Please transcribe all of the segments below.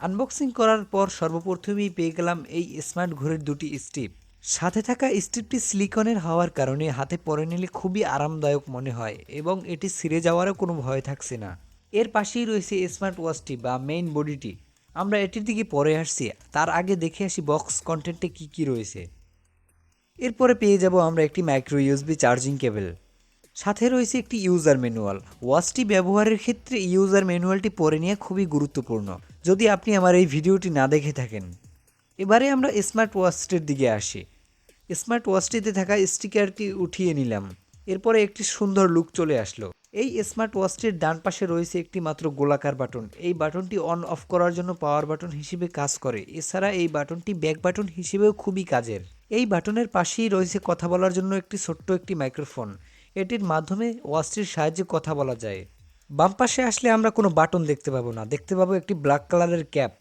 Unboxing করার পর সর্বপ্রথমেই পেয়ে গেলাম এই স্মার্ট ঘড়ির দুটি স্ট্রিপ। সাথে থাকা স্ট্রিপটি সিলিকনের হওয়ার কারণে হাতে পরে নিলে খুবই আরামদায়ক মনে হয় এবং এটি ছিঁড়ে যাওয়ারও কোনো ভয় থাকছে না। এর পাশেই রয়েছে স্মার্ট ওয়াচটি বা মেইন বডিটি। আমরা এটির দিকে পরে আসছি, তার আগে দেখে আসি বক্স কন্টেন্টে কী কী রয়েছে। এরপরে পেয়ে যাব আমরা একটি মাইক্রো ইউএসবি চার্জিং কেবল। সাথে রয়েছে একটি ইউজার ম্যানুয়াল। ওয়াচটি ব্যবহারের ক্ষেত্রে ইউজার ম্যানুয়ালটি পড়ে নেওয়া খুবই গুরুত্বপূর্ণ, যদি আপনি আমার এই ভিডিওটি না দেখে থাকেন। এবারে আমরা স্মার্ট ওয়াচটির দিকে আসি। স্মার্ট ওয়াচটিতে থাকা স্টিকারটি উঠিয়ে নিলাম। এরপরে একটি সুন্দর লুক চলে আসলো। এই স্মার্ট ওয়াচটির ডান পাশে রয়েছে একটি মাত্র গোলাকার বাটন। এই বাটনটি অন অফ করার জন্য পাওয়ার বাটন হিসেবে কাজ করে। এছাড়া এই বাটনটি ব্যাক বাটন হিসেবেও খুবই কাজের। এই বাটনের পাশেই রয়েছে কথা বলার জন্য ছোট্ট একটি মাইক্রোফোন। এটির মাধ্যমে ওয়াচটির সাহায্যে কথা বলা যায়। বাম পাশে আসলে আমরা কোনো বাটন দেখতে পাবো না, দেখতে পাবো একটি ব্ল্যাক কালারের ক্যাপ।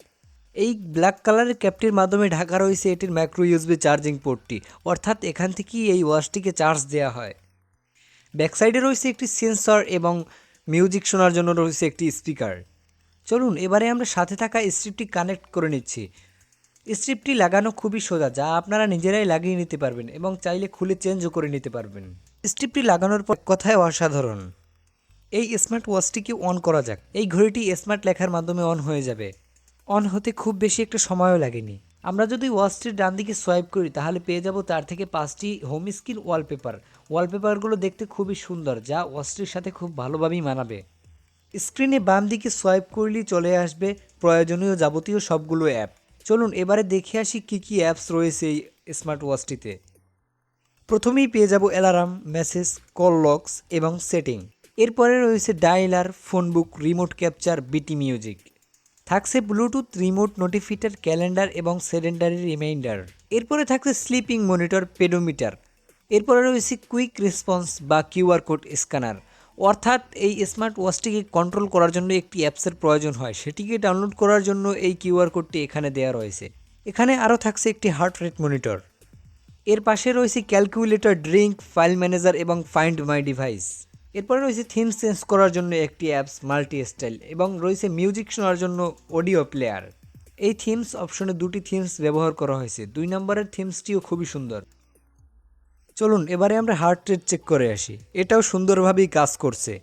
এই ব্ল্যাক কালারের ক্যাপটির মাধ্যমে ঢাকা রয়েছে এটির মাইক্রো ইউএসবি চার্জিং পোর্টটি, অর্থাৎ এখান থেকেই এই ওয়াচটিকে চার্জ দেওয়া হয়। ব্যাক সাইডে রয়েছে একটি সেন্সর এবং মিউজিক শোনার জন্য রয়েছে একটি স্পিকার। চলুন এবারে আমরা সাথে থাকা স্ট্রিপটি কানেক্ট করে নিচ্ছি। স্ট্রিপটি লাগানো খুবই সোজা, যা আপনারা নিজেরাই লাগিয়ে নিতে পারবেন এবং চাইলে খুলে চেঞ্জও করে নিতে পারবেন। স্ট্রিপটি লাগানোর পর কথায় অসাধারণ। এই স্মার্ট ওয়াচটিকে অন করা যাক। এই ঘড়িটি স্মার্ট লেখার মাধ্যমে অন হয়ে যাবে। অন হতে খুব বেশি একটা সময়ও লাগেনি। আমরা যদি ওয়াচটির ডান দিকে সোয়াইপ করি তাহলে পেয়ে যাব 4 থেকে 5টি হোম স্ক্রিন ওয়ালপেপার। ওয়ালপেপারগুলো দেখতে খুবই সুন্দর, যা ওয়াচটির সাথে খুব ভালোভাবেই মানাবে। স্ক্রিনে বাম দিকে সোয়াইপ করলেই চলে আসবে প্রয়োজনীয় যাবতীয় সবগুলো অ্যাপ। চলুন এবারে দেখে আসি কী কী অ্যাপস রয়েছে এই স্মার্ট ওয়াচটিতে। প্রথমেই পেয়ে যাব অ্যালার্ম, মেসেজ, কল লগস এবং সেটিং। এরপরে রয়েছে ডায়ালার, ফোনবুক, রিমোট ক্যাপচার, বিটি মিউজিক। থাকছে ব্লুটুথ, রিমোট নোটিফিটার, ক্যালেন্ডার এবং সেডেন্ডারি রিমাইন্ডার। এরপরে থাকছে স্লিপিং মনিটর, পেডোমিটার। এরপরে রয়েছে কুইক রেসপন্স বা কিউআর কোড স্ক্যানার। অর্থাৎ এই স্মার্ট ওয়াচটিকে কন্ট্রোল করার জন্য একটি অ্যাপসের প্রয়োজন হয়, সেটিকে ডাউনলোড করার জন্য এই কিউআর কোডটি এখানে দেওয়া রয়েছে। এখানে আরও থাকছে একটি হার্ট রেট মনিটর। এর পাশে রয়েছে ক্যালকুলেটর, ড্রিঙ্ক, ফাইল ম্যানেজার এবং ফাইন্ড মাই ডিভাইস। এরপরে রয়েছে থিম চেঞ্জ করার জন্য একটি অ্যাপস, মাল্টি স্টাইল, এবং রয়েছে মিউজিক শোনার জন্য অডিও প্লেয়ার। এই থিমস অপশনে দুটি থিমস ব্যবহার করা হয়েছে। 2 নম্বরের থিমসটিও খুবই সুন্দর। চলুন এবারে আমরা হার্ট রেট চেক করে আসি। এটাও সুন্দরভাবেই কাজ করছে।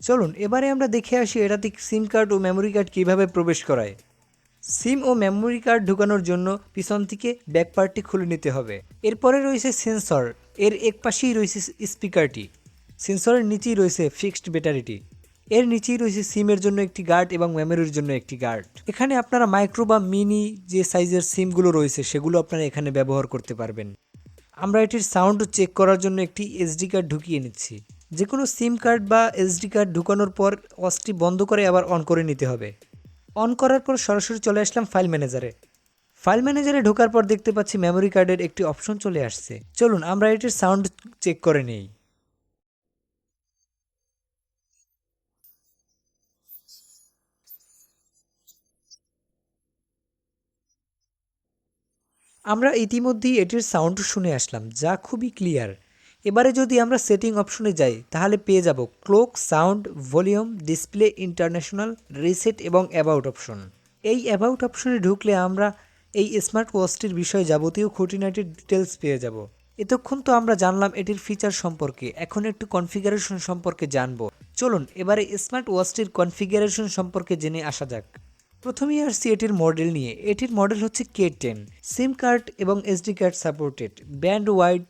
চলুন এবারে আমরা দেখে আসি এটাতে সিম কার্ড ও মেমোরি কার্ড কীভাবে প্রবেশ করায়। সিম ও মেমোরি কার্ড ঢোকানোর জন্য পিছন থেকে ব্যাক পার্টটি খুলে নিতে হবে। এরপরে রয়েছে সেন্সর। এর এক পাশেই রয়েছে স্পিকারটি। সেন্সরের নিচেই রয়েছে ফিক্সড ব্যাটারিটি। এর নিচেই রয়েছে সিমের জন্য একটি গার্ড এবং মেমোরির জন্য একটি গার্ড। এখানে আপনারা মাইক্রো বা মিনি যে সাইজের সিমগুলো রয়েছে সেগুলো আপনারা এখানে ব্যবহার করতে পারবেন। আমরা এটির সাউন্ড চেক করার জন্য একটি এসডি কার্ড ঢুকিয়ে নিচ্ছি। যে কোনো সিম কার্ড বা এসডি কার্ড ঢুকানোর পর ওয়াচটি বন্ধ করে আবার অন করে নিতে হবে। অন করার পর সরাসরি চলে আসলাম ফাইল ম্যানেজারে। ফাইল ম্যানেজারে ঢোকার পর দেখতে পাচ্ছি মেমোরি কার্ডের একটি অপশন চলে আসছে। চলুন আমরা এটির সাউন্ড চেক করে নেই। আমরা ইতিমধ্যেই এটির সাউন্ড শুনে আসলাম, যা খুবই ক্লিয়ার। এবারে যদি আমরা সেটিং অপশনে যাই তাহলে পেয়ে যাব clock, sound, volume, display, international, reset এবং অ্যাবাউট অপশন। এই অ্যাবাউট অপশনে ঢুকলে আমরা এই স্মার্ট ওয়াচটির বিষয়ে যাবতীয় খুঁটিনাটি ডিটেলস পেয়ে যাব। এতক্ষণ তো আমরা জানলাম এটির ফিচার সম্পর্কে, এখন একটু কনফিগারেশন সম্পর্কে জানব। চলুন এবারে স্মার্ট ওয়াচটির কনফিগারেশন সম্পর্কে জেনে আসা যাক। প্রথমেই আসছি এটির মডেল নিয়ে। এটির মডেল হচ্ছে K10। সিম কার্ড এবং SD card supported. Band wide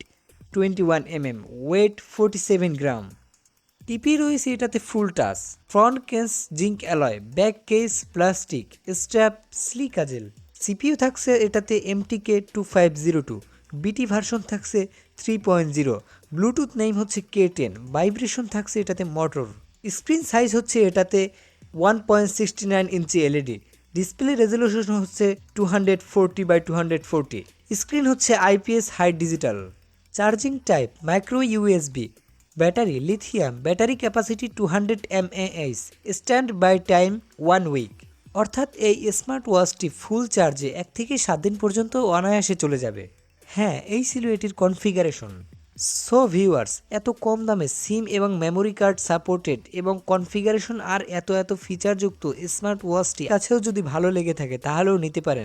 21 mm, weight 47 gram. TP রয়েছে এটাতে full touch. Front case zinc alloy, back case plastic, strap স্লিক কাজেল। সিপিইউ থাকছে এটাতে MTK2502। বিটি ভার্সন থাকছে 3.0। ব্লুটুথ নেম হচ্ছে K10। ভাইব্রেশন থাকছে এটাতে মোটর। স্ক্রিন সাইজ হচ্ছে এটাতে 1.69 ইঞ্চি এলইডি। ডিসপ্লে রেজলিউশন হচ্ছে 240x240। স্ক্রিন হচ্ছে IPS high digital. Charging type micro USB. Battery lithium. Battery capacity 200 mAh। Standby time 1 week. অর্থাৎ এই স্মার্ট ওয়াচটি ফুল চার্জে 1 থেকে 7 দিন পর্যন্ত অনায়াসে চলে যাবে। হ্যাঁ, এই ছিল এটির কনফিগারেশন। সো ভিউয়ার্স, এত কম দামে সিম এবং মেমোরি কার্ড সাপোর্টেড এবং কনফিগারেশন আর এত ফিচারযুক্ত স্মার্ট ওয়াচটি কাছেও যদি ভালো লেগে থাকে তাহলেও নিতে পারেন।